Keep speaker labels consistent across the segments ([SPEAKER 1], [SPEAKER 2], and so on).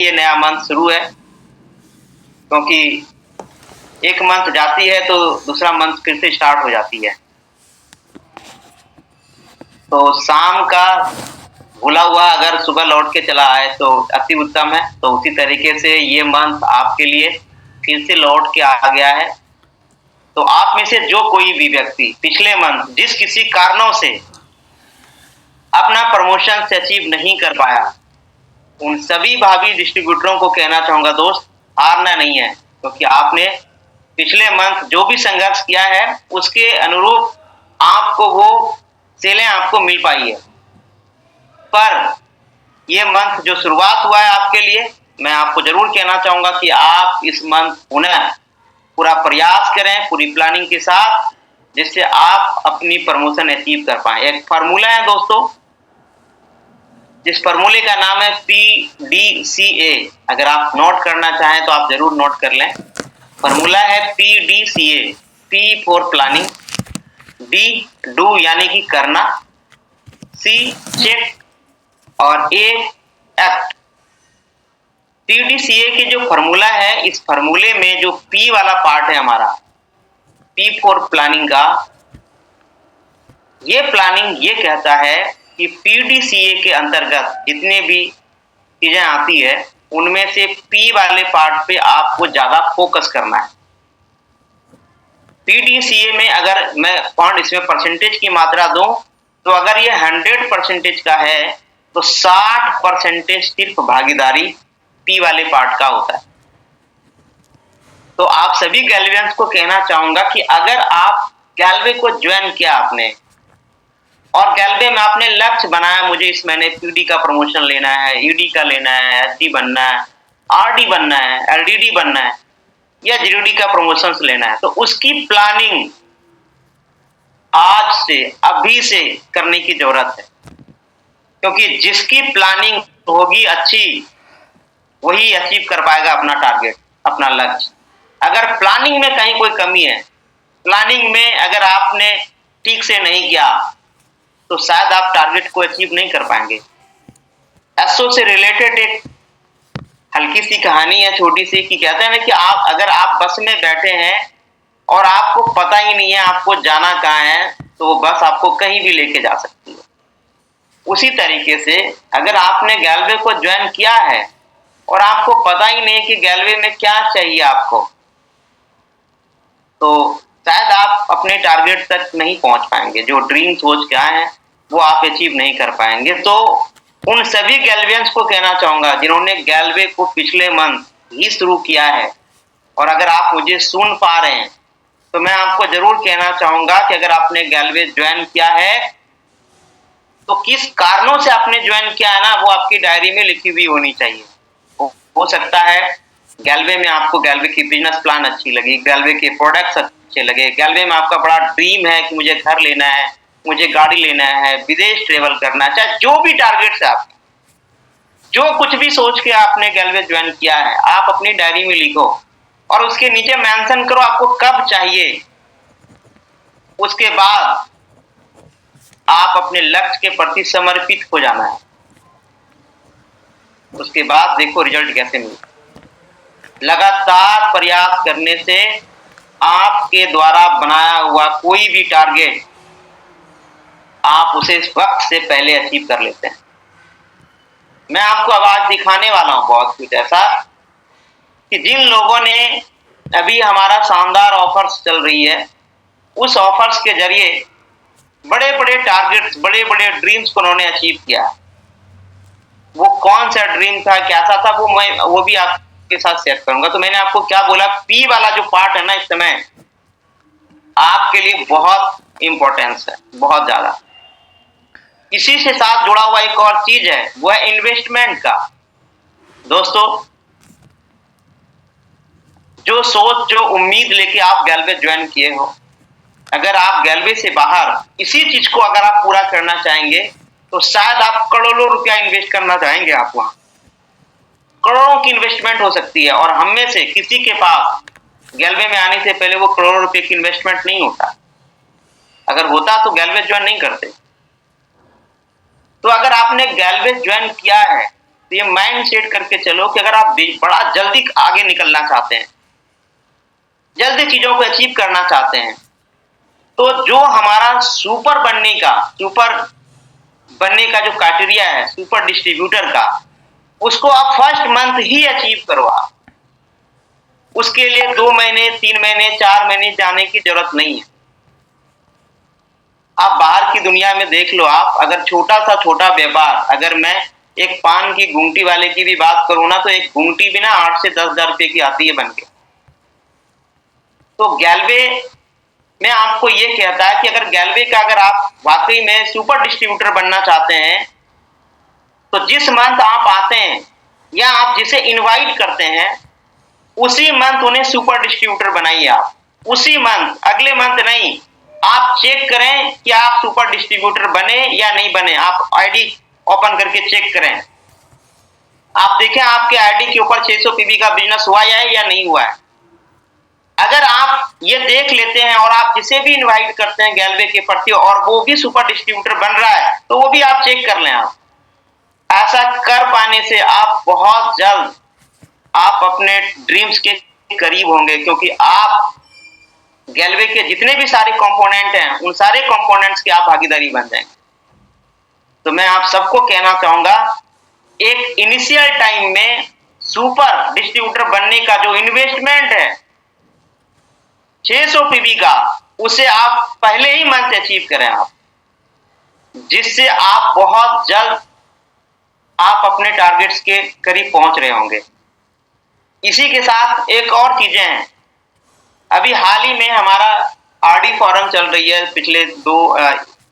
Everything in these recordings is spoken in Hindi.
[SPEAKER 1] ये नया मंथ शुरू है, क्योंकि एक मंथ जाती है तो दूसरा मंथ फिर से स्टार्ट हो जाती है। तो शाम का भूला हुआ अगर सुबह लौट के चला आए तो अति उत्तम है। तो उसी तरीके से ये मंथ आपके लिए फिर से लौट के आ गया है। तो आप में से जो कोई भी व्यक्ति पिछले मंथ जिस किसी कारणों से अपना प्रमोशन से अचीव नहीं कर पाया, उन सभी भावी डिस्ट्रीब्यूटरों को कहना चाहूंगा, दोस्त हारना नहीं है, क्योंकि आपने पिछले मंथ जो भी संघर्ष किया है उसके अनुरूप आपको वो सेलें आपको मिल पाई है। पर ये मंथ जो शुरुआत हुआ है आपके लिए, मैं आपको जरूर कहना चाहूंगा कि आप इस मंथ पुनः पूरा प्रयास करें पूरी प्लानिंग के साथ, जिससे आप अपनी प्रमोशन अचीव कर पाए। एक फार्मूला है दोस्तों, जिस फार्मूले का नाम है PDCA। अगर आप नोट करना चाहें तो आप जरूर नोट कर लें। फार्मूला है PDCA। P for planning, D do यानी कि करना, C चेक और A एक्ट। PDCA की जो फार्मूला है, इस फार्मूले में जो P वाला पार्ट है हमारा, P फॉर प्लानिंग का, ये प्लानिंग ये कहता है कि PDCA के अंतर्गत जितने भी चीजें आती है उनमें से P वाले पार्ट पे आपको ज्यादा फोकस करना है। PDCA में अगर मैं पॉइंट इसमें परसेंटेज की मात्रा दूं तो अगर ये 100% का है तो 60% सिर्फ भागीदारी P वाले पार्ट का होता है। तो आप सभी गैल्वियंस को कहना चाहूंगा कि अगर आप गैल्वे को ज्वाइन किया आपने और गैल्वे में आपने लक्ष्य बनाया, मुझे इस महीने पीडी का प्रमोशन लेना है, ईडी का लेना है, एसडी बनना है, आरडी बनना है, एलडीडी बनना है या जीडीडी का प्रमोशन लेना है, तो उसकी प्लानिंग आज से अभी से करने की जरूरत है। क्योंकि जिसकी प्लानिंग होगी अच्छी वही अचीव कर पाएगा अपना टारगेट, अपना लक्ष्य। अगर प्लानिंग में कहीं कोई कमी है, प्लानिंग में अगर आपने ठीक से नहीं किया तो शायद आप टारगेट को अचीव नहीं कर पाएंगे। एसओ से रिलेटेड एक हल्की सी कहानी है, छोटी सी, कि कहते हैं ना कि आप बस में बैठे हैं और आपको पता ही नहीं है आपको जाना कहाँ है, तो वो बस आपको कहीं भी लेके जा सकती है। उसी तरीके से अगर आपने गैल्वे को ज्वाइन किया है और आपको पता ही नहीं कि गैल्वे में क्या चाहिए आपको, तो शायद आप अपने टारगेट तक नहीं पहुंच पाएंगे। जो ड्रीम सोच के आए हैं वो आप अचीव नहीं कर पाएंगे। तो उन सभी गैल्वियंस को कहना चाहूंगा जिन्होंने गैल्वे को पिछले मंथ ही शुरू किया है, और अगर आप मुझे सुन पा रहे हैं तो मैं आपको जरूर कहना चाहूंगा कि अगर आपने गैल्वे ज्वाइन किया है तो किस कारणों से आपने ज्वाइन किया है ना, वो आपकी डायरी में लिखी हुई होनी चाहिए। हो सकता है गैल्वे में आपको गैल्वे की बिजनेस प्लान अच्छी लगी, गैल्वे के प्रोडक्ट्स अच्छे लगे, गैल्वे में आपका बड़ा ड्रीम है कि मुझे घर लेना है, मुझे गाड़ी लेना है, विदेश ट्रेवल करना है, चाहे जो भी टारगेट्स है आपके, जो कुछ भी सोच के आपने गैल्वे ज्वाइन किया है, आप अपनी डायरी में लिखो और उसके नीचे मेंशन करो आपको कब चाहिए। उसके बाद आप अपने लक्ष्य के प्रति समर्पित हो जाना है। उसके बाद देखो रिजल्ट कैसे मिलता। लगातार प्रयास करने से आपके द्वारा बनाया हुआ कोई भी टारगेट आप उसे इस वक्त से पहले अचीव कर लेते हैं। मैं आपको अब आज दिखाने वाला हूं बहुत कुछ ऐसा कि जिन लोगों ने अभी हमारा शानदार ऑफर्स चल रही है, उस ऑफर्स के जरिए बड़े बड़े टारगेट्स, बड़े बड़े ड्रीम्स को उन्होंने अचीव किया। वो कौन सा ड्रीम था, कैसा था, वो भी आपके साथ शेयर करूंगा। तो मैंने आपको क्या बोला, पी वाला जो पार्ट है ना, इस समय आपके लिए बहुत इंपॉर्टेंस है, बहुत ज्यादा। इसी से साथ जुड़ा हुआ एक और चीज है, वो है इन्वेस्टमेंट का। दोस्तों, जो सोच, जो उम्मीद लेके आप गैल्वे ज्वाइन किए हो, अगर आप गैल्वे से बाहर इसी चीज को अगर आप पूरा करना चाहेंगे तो शायद आप करोड़ों रुपया इन्वेस्ट करना चाहेंगे। आप वहां करोड़ों की इन्वेस्टमेंट हो सकती है, और हम में से किसी के पास गैल्वे में आने से पहले वो करोड़ों रुपए की इन्वेस्टमेंट नहीं होता। अगर होता तो गैल्वे ज्वाइन नहीं करते। तो अगर आपने गैल्वे ज्वाइन किया है तो ये माइंड सेट करके चलो कि अगर आप बड़ा जल्दी आगे निकलना चाहते हैं, जल्दी चीजों को अचीव करना चाहते हैं, तो जो हमारा सुपर बनने का जो क्राइटेरिया है सुपर डिस्ट्रीब्यूटर का, उसको आप फर्स्ट मंथ ही अचीव करो। आप उसके लिए 2 महीने, 3 महीने, 4 महीने जाने की जरूरत नहीं है। आप बाहर की दुनिया में देख लो, आप अगर छोटा व्यापार, अगर मैं एक पान की गुंगटी वाले की भी बात करूं ना, तो एक गुंगटी भी ना 8 से 10 हजार रुपए की आती है बन के। तो गैलवे में आपको ये कहता है कि अगर गैलवे का अगर आप वाकई में सुपर डिस्ट्रीब्यूटर बनना चाहते हैं, तो जिस मंथ आप आते हैं या आप जिसे इनवाइट करते हैं, उसी मंथ उन्हें सुपर डिस्ट्रीब्यूटर बनाइए। आप उसी मंथ, अगले मंथ नहीं। आप चेक करें कि आप सुपर डिस्ट्रीब्यूटर बने या नहीं बने। आप आईडी ओपन करके चेक करें। आप देखें आपके आईडी के ऊपर 600 पीवी का बिजनेस हुआ है या नहीं हुआ है। अगर आप ये देख लेते हैं और आप जिसे भी इनवाइट करते हैं गैलवे के प्रति और वो भी सुपर डिस्ट्रीब्यूटर बन रहा है, तो वो भी आप चेक कर लें। आप ऐसा कर पाने से आप बहुत जल्द आप अपने ड्रीम्स के करीब होंगे, क्योंकि आप गैलवे के जितने भी सारे कंपोनेंट हैं, उन सारे कंपोनेंट्स की आप भागीदारी बन जाएंगे। तो मैं आप सबको कहना चाहूंगा, एक इनिशियल टाइम में सुपर डिस्ट्रीब्यूटर बनने का जो इन्वेस्टमेंट है 600 पीवी का, उसे आप पहले ही मंथ अचीव करें आप, जिससे आप बहुत जल्द आप अपने टारगेट्स के करीब पहुंच रहे होंगे। इसी के साथ एक और चीजें हैं। अभी हाल ही में हमारा आरडी फोरम चल रही है,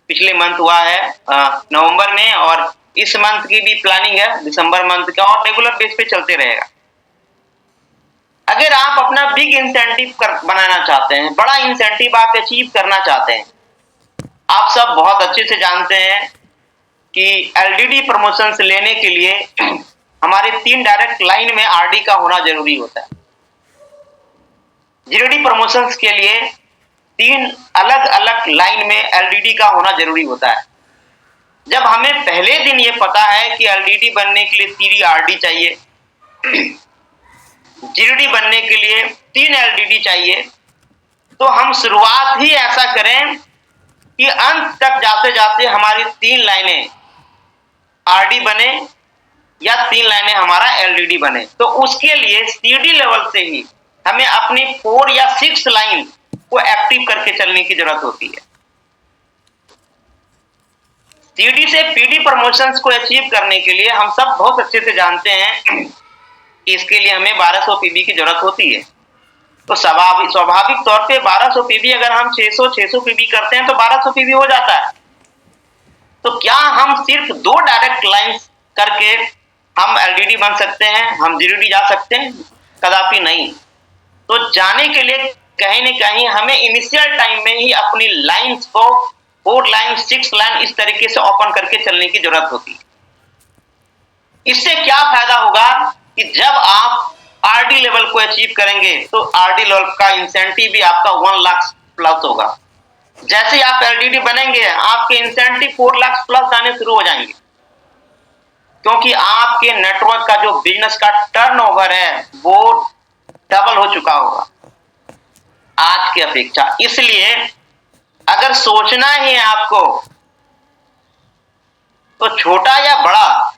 [SPEAKER 1] पिछले मंथ हुआ है नवंबर में, और इस मंथ की भी प्लानिंग है दिसंबर मंथ का, और रेगुलर बेस पे चलते रहेगा। अगर आप अपना बिग इंसेंटिव बनाना चाहते हैं, बड़ा इंसेंटिव आप अचीव करना चाहते हैं, आप सब बहुत अच्छे से जानते हैं कि एलडीडी प्रमोशंस लेने के लिए हमारे 3 डायरेक्ट लाइन में आरडी का होना जरूरी होता है। जीडीडी प्रमोशंस के लिए 3 अलग अलग लाइन में एलडीडी का होना जरूरी होता है। जब हमें पहले दिन ये पता है कि एलडीडी बनने के लिए 3 आरडी चाहिए, जीडीडी बनने के लिए 3 एलडीडी चाहिए, तो हम शुरुआत ही ऐसा करें कि अंत तक जाते जाते हमारी 3 लाइनें आरडी बने या 3 लाइनें हमारा एलडीडी बने। तो उसके लिए सीडी लेवल से ही हमें अपनी 4 या 6 लाइन को एक्टिव करके चलने की जरूरत होती है। सीडी से पीडी प्रमोशंस को अचीव करने के लिए हम सब बहुत अच्छे से जानते हैं कि इसके लिए हमें 1200 पीबी की जरूरत होती है। तो स्वाभाविक तौर पे 1200 पीबी अगर हम 600 पीबी करते हैं तो 1200 पीबी हो जाता है। तो क्या हम सिर्फ 2 डायरेक्ट लाइंस करके हम एलडीडी बन सकते हैं, हम जीडीडी जा सकते हैं? कदापि नहीं। तो जाने के लिए कहीं न कहीं हमें इनिशियल टाइम में ही अपनी लाइंस को 4 लाइन 6 लाइन इस तरीके से ओपन करके चलने की जरूरत होती है। इससे क्या फायदा होगा कि जब आप आरडी लेवल को अचीव करेंगे तो आरडी लेवल का इंसेंटिव भी आपका 1 लाख प्लस होगा। जैसे ही आप एलडीडी बनेंगे आपके इंसेंटिव 4 लाख प्लस आने शुरू हो जाएंगे, क्योंकि आपके नेटवर्क का जो बिजनेस का टर्नओवर है वो डबल हो चुका होगा आज की अपेक्षा। इसलिए अगर सोचना ही है आपको तो छोटा या बड़ा,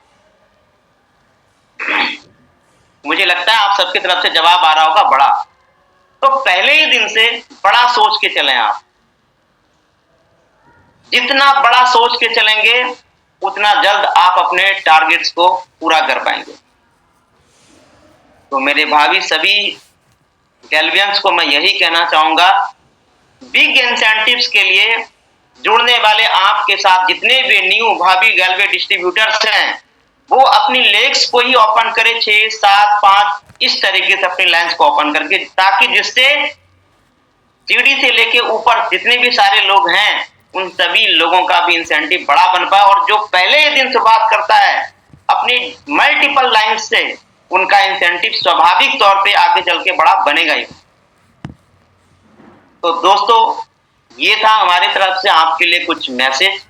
[SPEAKER 1] मुझे लगता है आप सबकी तरफ से जवाब आ रहा होगा बड़ा। तो पहले ही दिन से बड़ा सोच के चलें। आप जितना बड़ा सोच के चलेंगे उतना जल्द आप अपने टारगेट्स को पूरा कर पाएंगे। तो मेरे भावी सभी गैल्वियंस को मैं यही कहना चाहूंगा, बिग इंसेंटिव्स के लिए जुड़ने वाले आपके साथ जितने भी न्यू भावी गैल्वे डिस्ट्रीब्यूटर्स हैं, वो अपनी लेग्स को ही ओपन करें 6, 7, 5 इस तरीके से अपनी लाइंस को ओपन करके, ताकि जिससे सीढ़ी से लेके ऊपर जितने भी सारे लोग हैं उन सभी लोगों का भी इंसेंटिव बड़ा बन पाए, और जो पहले दिन शुरुआत करता है अपनी मल्टीपल लाइंस से, उनका इंसेंटिव स्वाभाविक तौर पे आगे चल के बड़ा बनेगा ही। तो दोस्तों, ये था हमारी तरफ से आपके लिए कुछ मैसेज।